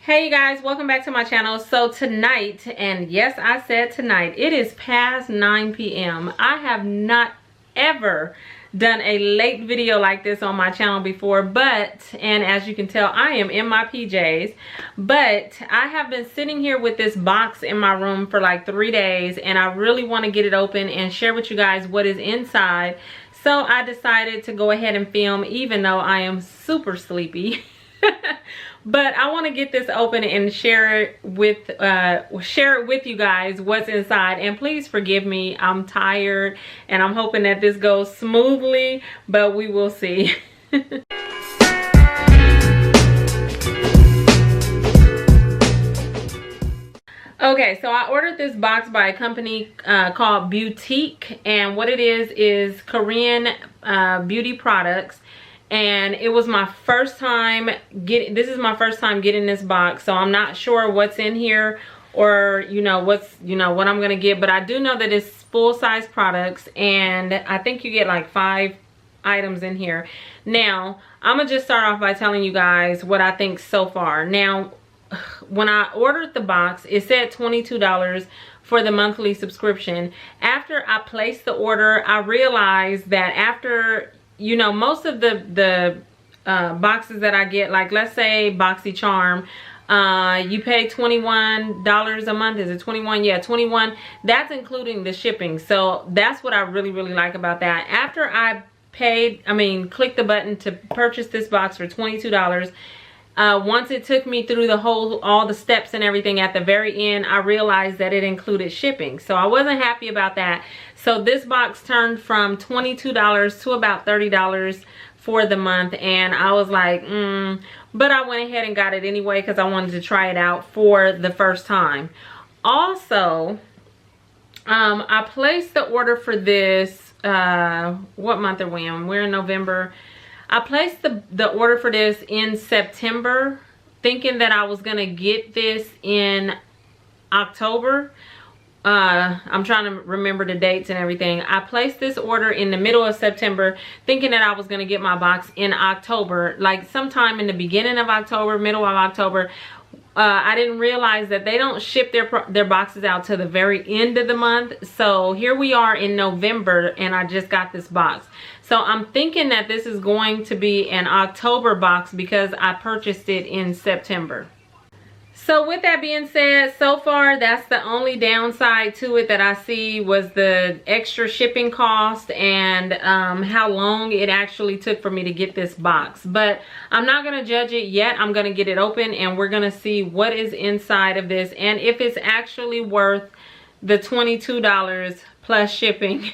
Hey you guys, welcome back to my channel. So tonight, and yes I said tonight, it is past 9 p.m. I have not ever done a late video like this on my channel before, and as you can tell, I am in my PJs, but I have been sitting here with this box in my room for like 3 days, and I really want to get it open and share with you guys what is inside. So I decided to go ahead and film even though I am super sleepy. But I want to get this open and share it with you guys what's inside. And please forgive me, I'm tired and I'm hoping that this goes smoothly, but we will see. Okay, so I ordered this box by a company called Beautique, and what it is Korean beauty products. And it was my first time getting this box, so I'm not sure what's in here or what I'm gonna get, but I do know that it's full-size products, and I think you get like 5 items in here. Now I'm gonna just start off by telling you guys what I think so far. Now when I ordered the box, it said $22 for the monthly subscription. After I placed the order, I realized that after most of the boxes that I get, like let's say BoxyCharm, you pay $21 a month. Is it 21? Yeah, 21. That's including the shipping. So that's what I really like about that. After I clicked the button to purchase this box for $22, once it took me through all the steps and everything, at the very end I realized that it included shipping, so I wasn't happy about that. So this box turned from $22 to about $30 for the month, and I was like but I went ahead and got it anyway because I wanted to try it out for the first time. Also, I placed the order for this, what month are we in? We're in November. I placed the order for this in September, thinking that I was going to get this in October. I'm trying to remember the dates and everything. I placed this order in the middle of September, thinking that I was going to get my box in October, like sometime in the beginning of October, middle of October. I didn't realize that they don't ship their boxes out to the very end of the month. So here we are in November and I just got this box. So I'm thinking that this is going to be an October box because I purchased it in September. So with that being said, so far that's the only downside to it that I see, was the extra shipping cost and how long it actually took for me to get this box. But I'm not going to judge it yet. I'm going to get it open and we're going to see what is inside of this and if it's actually worth the $22 plus shipping.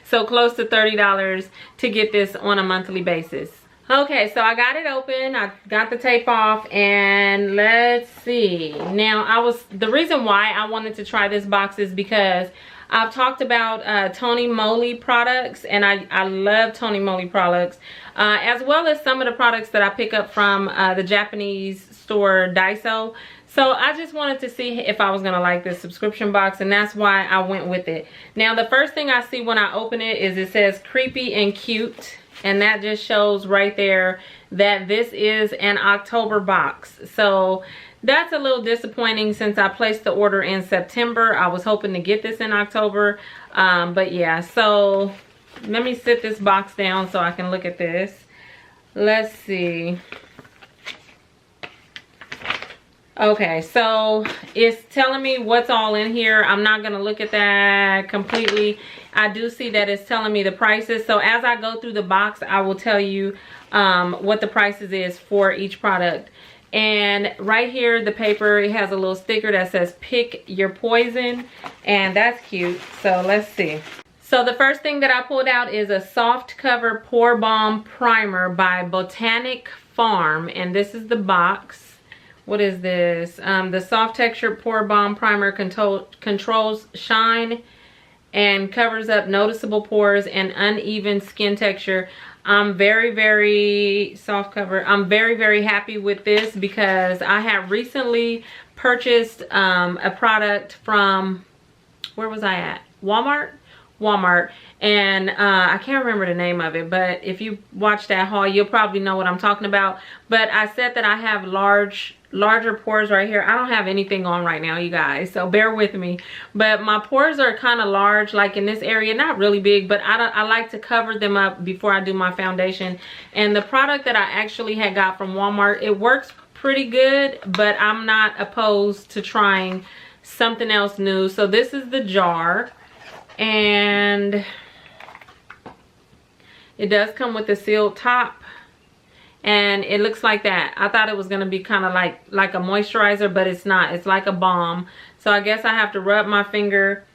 So close to $30 to get this on a monthly basis. Okay, so I got it open, I got the tape off, and let's see. Now the reason why I wanted to try this box is because I've talked about Tony Moly products, and I love Tony Moly products, as well as some of the products that I pick up from the Japanese store Daiso. So I just wanted to see if I was gonna like this subscription box, and that's why I went with it. Now the first thing I see when I open it is it says creepy and cute. And that just shows right there that this is an October box. So that's a little disappointing since I placed the order in September. I was hoping to get this in October. But yeah, so let me sit this box down so I can look at this. Let's see. Okay, so it's telling me what's all in here. I'm not going to look at that completely. I do see that it's telling me the prices. So as I go through the box, I will tell you what the prices is for each product. And right here, the paper, it has a little sticker that says pick your poison. And that's cute. So let's see. So the first thing that I pulled out is a soft cover pore balm primer by Botanic Farm. And this is the box. What is this? The soft texture pore balm primer controls shine and covers up noticeable pores and uneven skin texture. I'm very soft cover. I'm very happy with this because I have recently purchased a product from, where was I at? Walmart Walmart, and I can't remember the name of it, but if you watch that haul, you'll probably know what I'm talking about. But I said that I have larger pores right here. I don't have anything on right now, you guys, so bear with me. But my pores are kind of large, like in this area, not really big, but I like to cover them up before I do my foundation. And the product that I actually had got from Walmart, it works pretty good, but I'm not opposed to trying something else new. So this is the jar, and it does come with a sealed top, and it looks like that. I thought it was going to be kind of like a moisturizer, but it's not. It's like a balm. So I guess I have to rub my finger.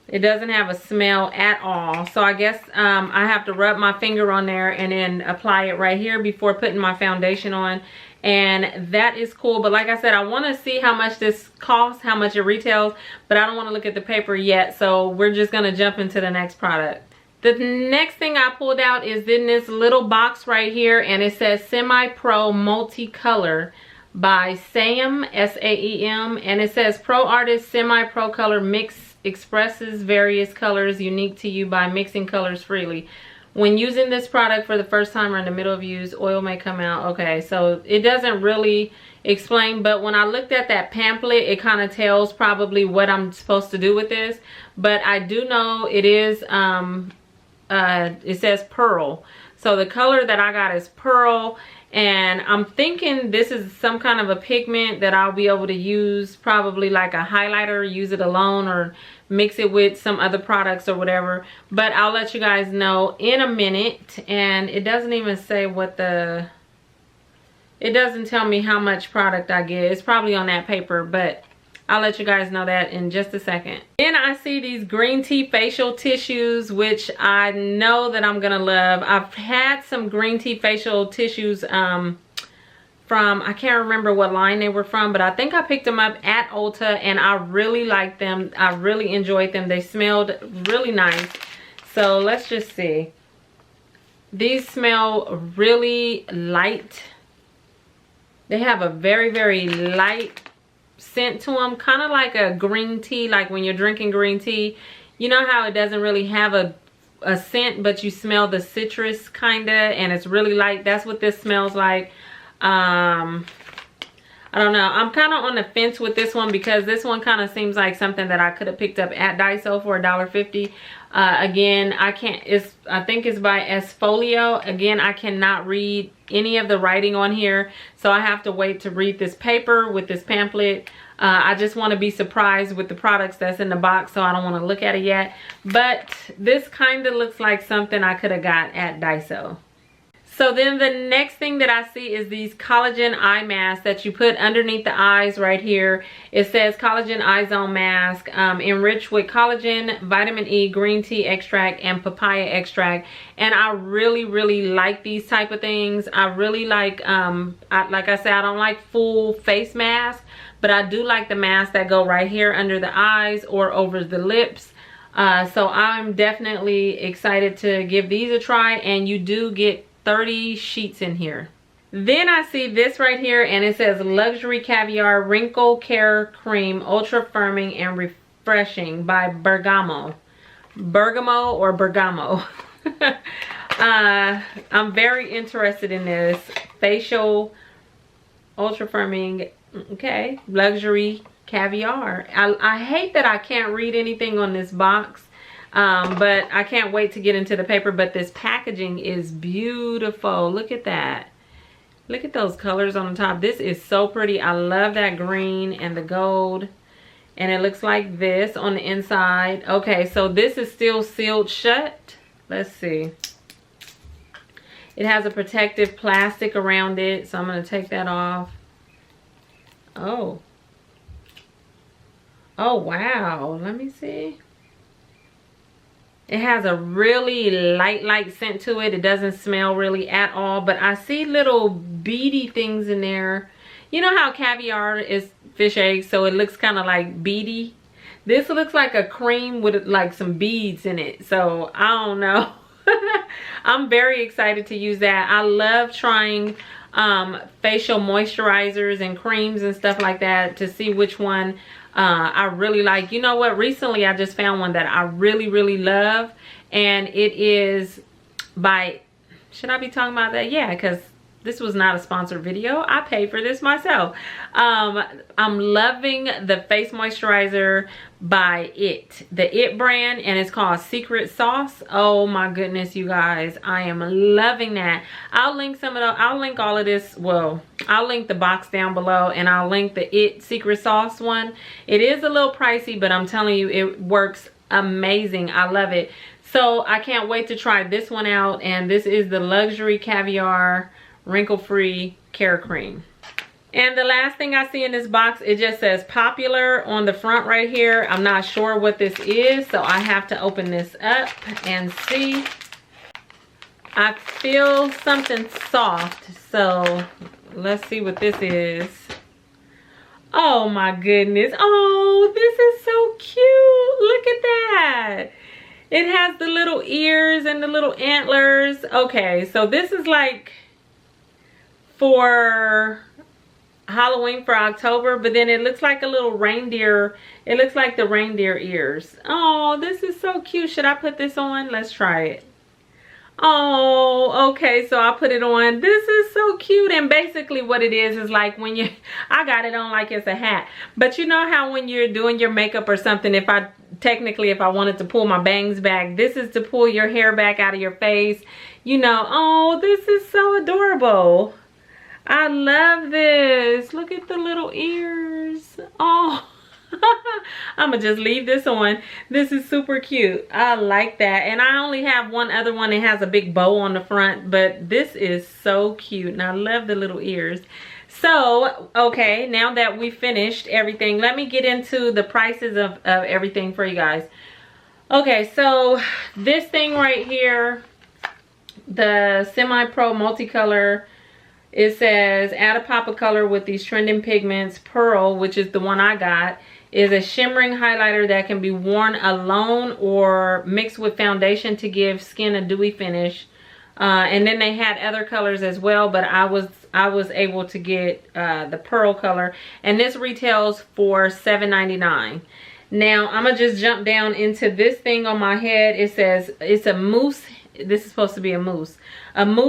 It doesn't have a smell at all, so I guess I have to rub my finger on there and then apply it right here before putting my foundation on. And that is cool. But like I said, I want to see how much this costs, how much it retails, but I don't want to look at the paper yet, so we're just going to jump into the next product. The next thing I pulled out is in this little box right here, and it says Semi-Pro Multicolor by Sam, S-A-E-M, and it says Pro Artist Semi-Pro Color Mix expresses various colors unique to you by mixing colors freely. When using this product for the first time or in the middle of use, oil may come out. Okay, so it doesn't really explain, but when I looked at that pamphlet, it kind of tells probably what I'm supposed to do with this. But I do know it is, it says pearl. So the color that I got is pearl, and I'm thinking this is some kind of a pigment that I'll be able to use probably like a highlighter, use it alone or mix it with some other products or whatever. But I'll let you guys know in a minute. And it doesn't even say what it doesn't tell me how much product I get. It's probably on that paper, but I'll let you guys know that in just a second. Then I see these green tea facial tissues, which I know that I'm gonna love. I've had some green tea facial tissues from, I can't remember what line they were from, but I think I picked them up at Ulta, and I really liked them. I really enjoyed them. They smelled really nice. So let's just see. These smell really light. They have a very, very light scent to them, kind of like a green tea, like when you're drinking green tea. You know how it doesn't really have a scent, but you smell the citrus kinda, and it's really light. That's what this smells like. I don't know, I'm kind of on the fence with this one because this one kind of seems like something that I could have picked up at Daiso for $1.50. Again, I think it's by Esfolio. Again, I cannot read any of the writing on here, so I have to wait to read this paper with this pamphlet. I just want to be surprised with the products that's in the box, so I don't want to look at it yet. But this kind of looks like something I could have got at Daiso. So then the next thing that I see is these collagen eye masks that you put underneath the eyes right here. It says Collagen Eye Mask, enriched with collagen, vitamin E, green tea extract, and papaya extract. And I really, really like these type of things. I really like, like I said, I don't like full face masks, but I do like the masks that go right here under the eyes or over the lips. So I'm definitely excited to give these a try, and you do get 30 sheets in here. Then I see this right here, and it says Luxury Caviar Wrinkle Care Cream, Ultra Firming and Refreshing by Bergamo. Bergamo or Bergamo. I'm very interested in this. Facial Ultra Firming, okay, Luxury Caviar. I hate that I can't read anything on this box. But I can't wait to get into the paper. But this packaging is beautiful. Look at that. Look at those colors on the top. This is so pretty. I love that green and the gold. And it looks like this on the inside. Okay, so this is still sealed shut. Let's see. It has a protective plastic around it, so I'm going to take that off. Oh. Oh, wow. Let me see. It has a really light scent to it. It doesn't smell really at all, but I see little beady things in there. You know how Caviar is fish eggs, so it looks kind of like beady. This looks like a cream with like some beads in it, so I don't know. I'm very excited to use that. I love trying facial moisturizers and creams and stuff like that to see which one I really like. You know what? Recently I just found one that I really love, and it is by, should I be talking about that? Yeah, because this was not a sponsored video. I paid for this myself. I'm loving the face moisturizer by the It brand, and it's called Secret Sauce. Oh my goodness, you guys, I am loving that. I'll link I'll link all of this. Well, I'll link the box down below, and I'll link the It Secret Sauce one. It is a little pricey, but I'm telling you, it works amazing. I love it. So I can't wait to try this one out. And this is the Luxury Caviar Wrinkle-Free Care Cream. And the last thing I see in this box, it just says popular on the front right here. I'm not sure what this is, so I have to open this up and see. I feel something soft, so let's see what this is. Oh my goodness. Oh, this is so cute. Look at that. It has the little ears and the little antlers. Okay, so this is like for Halloween for October, but then it looks like a little reindeer. It looks like the reindeer ears. Oh, this is so cute. Should I put this on? Let's try it. Oh, okay, so I put it on. This is so cute. And basically what it is like when you, I got it on like it's a hat. But you know how when you're doing your makeup or something, if I wanted to pull my bangs back, this is to pull your hair back out of your face. You know, oh, this is so adorable. I love this. Look at the little ears. Oh, I'm gonna just leave this on. This is super cute. I like that. And I only have one other one that has a big bow on the front, but this is so cute. And I love the little ears. So, okay, now that we finished everything, let me get into the prices of everything for you guys. Okay, so this thing right here, the Semi-Pro Multicolor, it says add a pop of color with these trending pigments. Pearl, which is the one I got, is a shimmering highlighter that can be worn alone or mixed with foundation to give skin a dewy finish. And then they had other colors as well, but I was able to get the pearl color, and this retails for $7.99. Now I'm gonna just jump down into this thing on my head. It says it's a mousse. This is supposed to be a mousse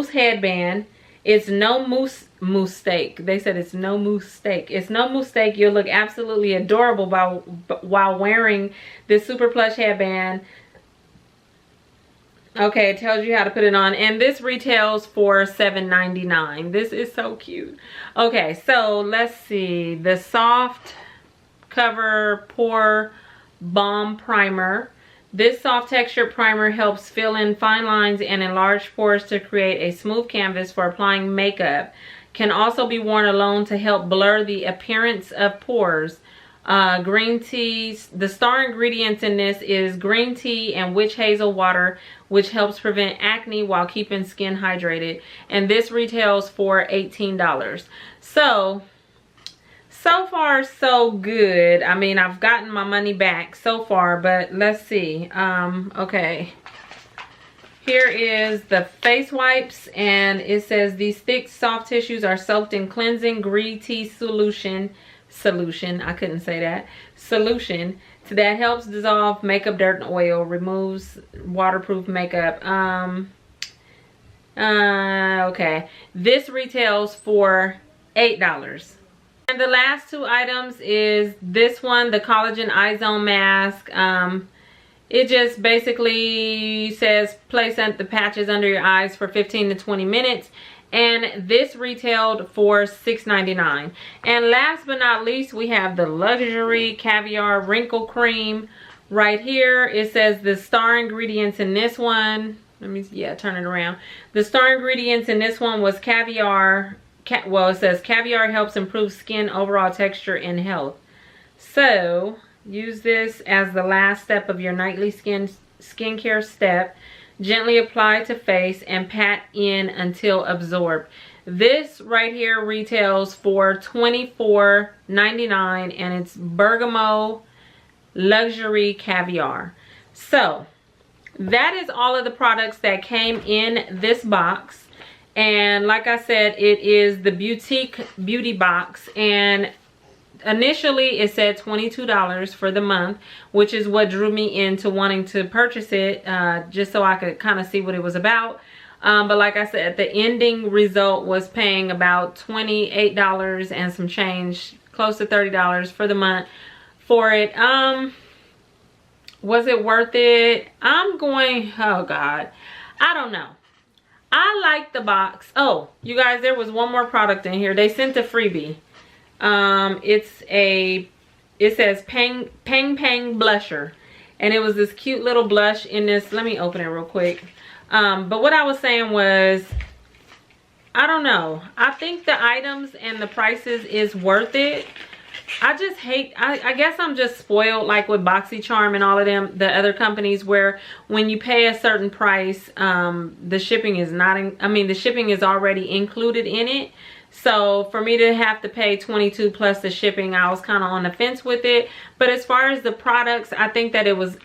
headband. It's no mousse steak. They said it's no mousse steak. It's no mousse steak. You'll look absolutely adorable while wearing this super plush headband. Okay, it tells you how to put it on, and this retails for $7.99. This is so cute. Okay, so let's see. The Soft Cover Pore Balm Primer. This soft texture primer helps fill in fine lines and enlarge pores to create a smooth canvas for applying makeup. Can also be worn alone to help blur the appearance of pores. Green tea. The star ingredients in this is green tea and witch hazel water, which helps prevent acne while keeping skin hydrated. And this retails for $18. So far so good. I mean, I've gotten my money back so far, but let's see. Okay, here is the face wipes, and it says these thick soft tissues are soaked in cleansing green tea solution. I couldn't say that. Solution that helps dissolve makeup dirt and oil, removes waterproof makeup. Okay, this retails for $8. And the last two items is this one, the Collagen Eye Mask. It just basically says place the patches under your eyes for 15 to 20 minutes. And this retailed for $6.99. And last but not least, we have the Luxury Caviar Wrinkle Cream right here. It says the star ingredients in this one. Let me, yeah, turn it around. The star ingredients in this one was caviar. Well, it says caviar helps improve skin overall texture and health. So use this as the last step of your nightly skincare step. Gently apply to face and pat in until absorbed. This right here retails for $24.99, and it's Bergamo Luxury Caviar. So that is all of the products that came in this box. And like I said, it is the Beautique beauty box, and initially it said $22 for the month, which is what drew me into wanting to purchase it, just so I could kind of see what it was about. But like I said, the ending result was paying about $28 and some change, close to $30 for the month for it. Was it worth it? I'm going, oh God, I don't know. I like the box. Oh, you guys, there was one more product in here. They sent a freebie. It says Pang blusher, and it was this cute little blush in this. Let me open it real quick. But what I was saying was, I don't know. I think the items and the prices is worth it. I just hate, I guess I'm just spoiled, like with BoxyCharm and all of them, the other companies, where when you pay a certain price, the shipping is not, the shipping is already included in it. So for me to have to pay $22 plus the shipping, I was kind of on the fence with it. But as far as the products, I think it was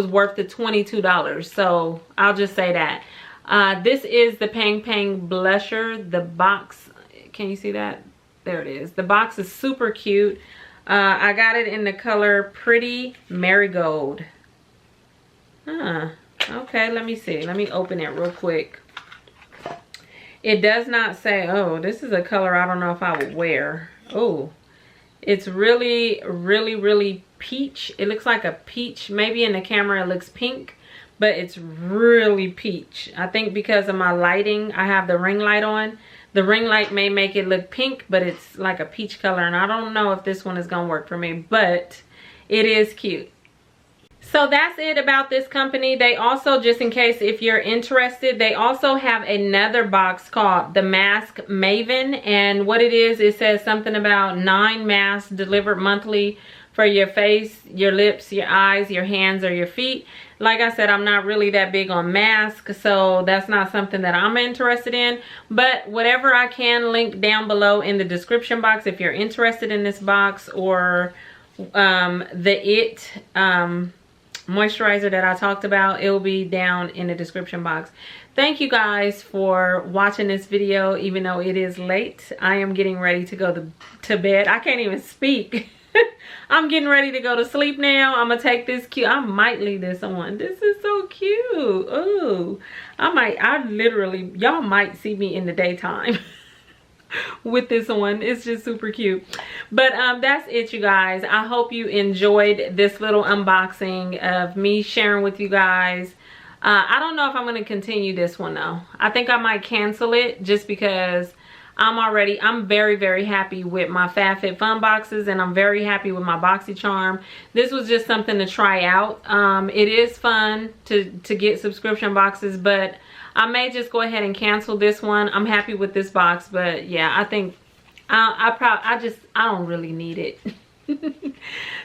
worth the $22. So I'll just say that. This is the Pang blusher. The box, can you see that? There it is. The box is super cute. I got it in the color Pretty Marigold. Okay, let me see. Let me open it real quick. It does not say, oh, this is a color I don't know if I would wear. Oh, it's really, really, really peach. It looks like a peach. Maybe in the camera it looks pink, but it's really peach. I think because of my lighting, I have the ring light on. The ring light may make it look pink, but it's like a peach color, and I don't know if this one is gonna work for me, but it is cute. So that's it about this company. They also, just in case if you're interested, they also have another box called the Mask Maven, and what it is, it says something about 9 masks delivered monthly for your face, your lips, your eyes, your hands, or your feet. Like I said, I'm not really that big on masks, so that's not something that I'm interested in. But whatever I can link down below in the description box if you're interested in this box, or the moisturizer that I talked about, it will be down in the description box. Thank you guys for watching this video, even though it is late. I am getting ready to go to bed. I can't even speak. I'm getting ready to go to sleep now. I'm gonna take this cute, I might leave this on. This is so cute. Ooh, I literally, y'all might see me in the daytime with this one. It's just super cute. But that's it, you guys. I hope you enjoyed this little unboxing of me sharing with you guys. I don't know if I'm going to continue this one though. I think I might cancel it, just because I'm very, very happy with my FabFitFun boxes, and I'm very happy with my BoxyCharm. This was just something to try out. It is fun to get subscription boxes, but I may just go ahead and cancel this one. I'm happy with this box, but yeah, I think I don't really need it.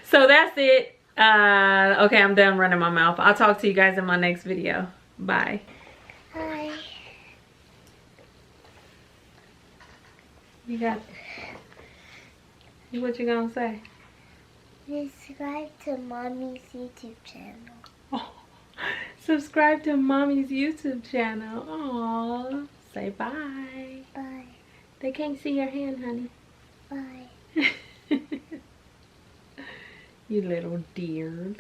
So that's it. Okay, I'm done running my mouth. I'll talk to you guys in my next video. Bye. Bye. You got, what you gonna say? Subscribe to Mommy's YouTube channel. Oh, subscribe to Mommy's YouTube channel. Aww. Say bye. Bye. They can't see your hand, honey. Bye. You little dear.